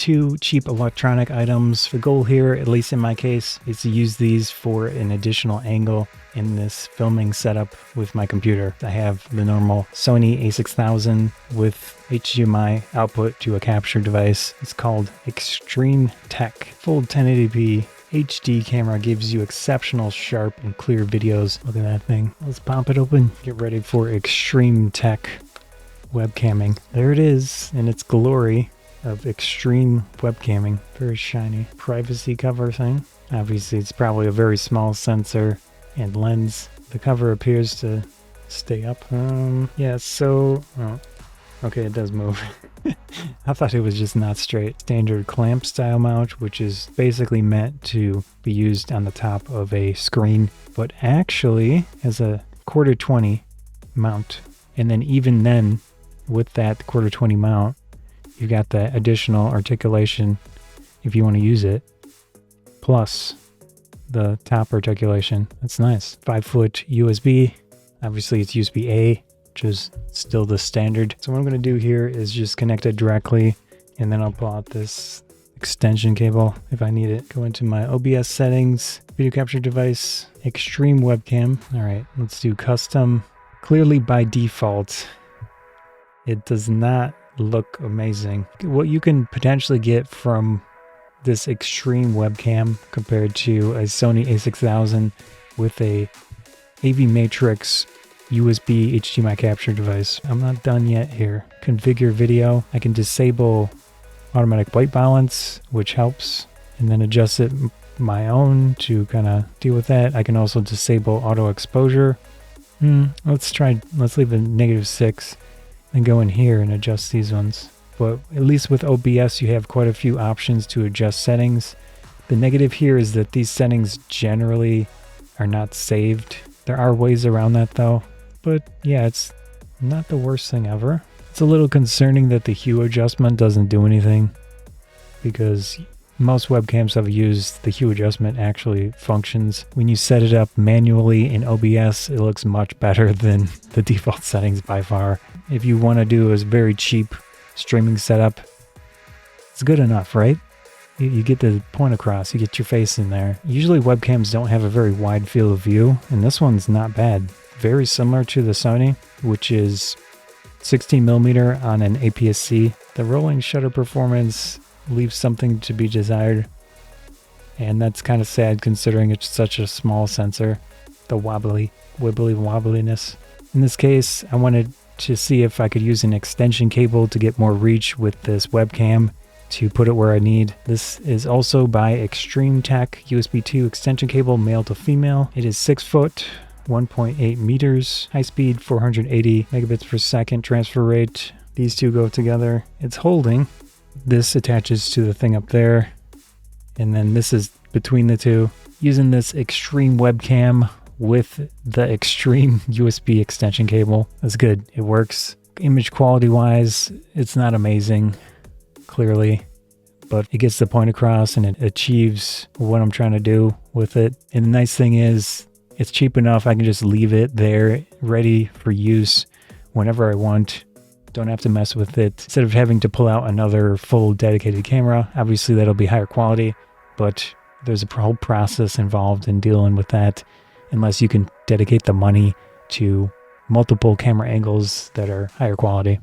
two cheap electronic items. The goal here, at least in my case, is to use these for an additional angle in this filming setup with my computer. I have the normal Sony a6000 with HDMI output to a capture device. It's called Xtreme Tech. Full 1080p HD camera gives you exceptional sharp and clear videos. Look at that thing. Let's pop it open. Get ready for Xtreme Tech webcamming. There it is in its glory of extreme webcamming. Very shiny. Privacy cover thing. Obviously it's probably a very small sensor and lens. The cover appears to stay up. Yeah, so okay, it does move. I thought it was just not straight. Standard clamp style mount, which is basically meant to be used on the top of a screen, but actually has a 1/4-20 mount. And then even then, with that 1/4-20 mount, you got that additional articulation if you want to use it, plus the top articulation. That's nice. 5-foot USB. Obviously it's USB-A, which is still the standard. So what I'm going to do here is just connect it directly, and then I'll pull out this extension cable if I need it. Go into my OBS settings, video capture device, Xtreme webcam. All right, let's do custom. Clearly by default, it does not look amazing. What you can potentially get from this Xtreme webcam compared to a Sony a6000 with a AV Matrix USB HDMI capture device. I'm not done yet here. Configure video. I can disable automatic white balance, which helps, and then adjust it my own to kind of deal with that. I can also disable auto exposure. Let's leave it -6 and go in here and adjust these ones. But at least with OBS, you have quite a few options to adjust settings. The negative here is that these settings generally are not saved. There are ways around that though. But yeah, it's not the worst thing ever. It's a little concerning that the hue adjustment doesn't do anything, because most webcams I've used, the hue adjustment actually functions. When you set it up manually in OBS, it looks much better than the default settings by far. If you want to do a very cheap streaming setup, it's good enough, right? You get the point across, you get your face in there. Usually webcams don't have a very wide field of view, and this one's not bad. Very similar to the Sony, which is 16mm on an APS-C. The rolling shutter performance leaves something to be desired, and that's kind of sad considering it's such a small sensor. The wobbliness. In this case, I wanted to see if I could use an extension cable to get more reach with this webcam to put it where I need. This is also by Xtreme Tech, USB 2 extension cable, male to female. It is 6 foot, 1.8 meters, high speed, 480 megabits per second transfer rate. These two go together. It's holding. This attaches to the thing up there, and then this is between the two. Using this Xtreme webcam with the Xtreme USB extension cable. That's good. It works. Image quality wise, it's not amazing, clearly, but it gets the point across and it achieves what I'm trying to do with it. And the nice thing is, it's cheap enough. I can just leave it there ready for use whenever I want. Don't have to mess with it. Instead of having to pull out another full dedicated camera, obviously that'll be higher quality, but there's a whole process involved in dealing with that, unless you can dedicate the money to multiple camera angles that are higher quality.